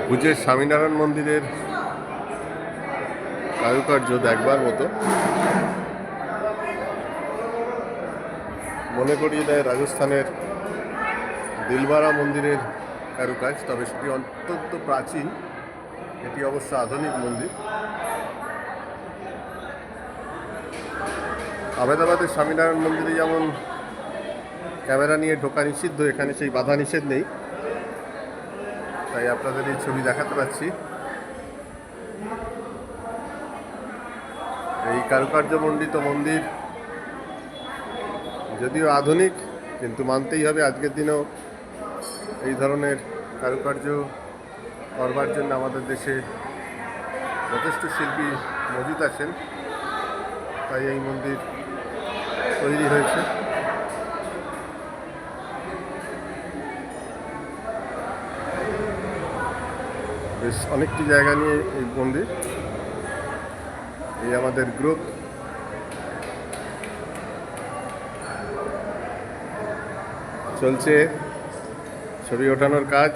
ভুজের স্বামীনারায়ণ মন্দিরের কারুকার্য দেখবার মতো, মনে করিয়ে দেয় রাজস্থানের দিলবারা মন্দিরের কারুকাজ। তবে সেটি অত্যন্ত প্রাচীন, এটি অবশ্য আধুনিক মন্দির। আহমেদাবাদের স্বামীনারায়ণ মন্দিরে যেমন ক্যামেরা নিয়ে ঢোকা নিষিদ্ধ, এখানে সেই বাধা নিষেধ নেই, তাই আপনাদের এই ছবি দেখাতে পাচ্ছি। এই কারুকার্যমণ্ডিত মন্দির যদিও আধুনিক, কিন্তু মানতেই হবে আজকের দিনেও এই ধরনের কারুকার্য করবার জন্য আমাদের দেশে যথেষ্ট শিল্পী মজুদ আছেন, তাই এই মন্দির তৈরি হয়েছে। বেশ অনেকটি জায়গা নিয়ে এই মন্দির। এই আমাদের গ্রুপ, চলছে ছবি ওঠানোর কাজ।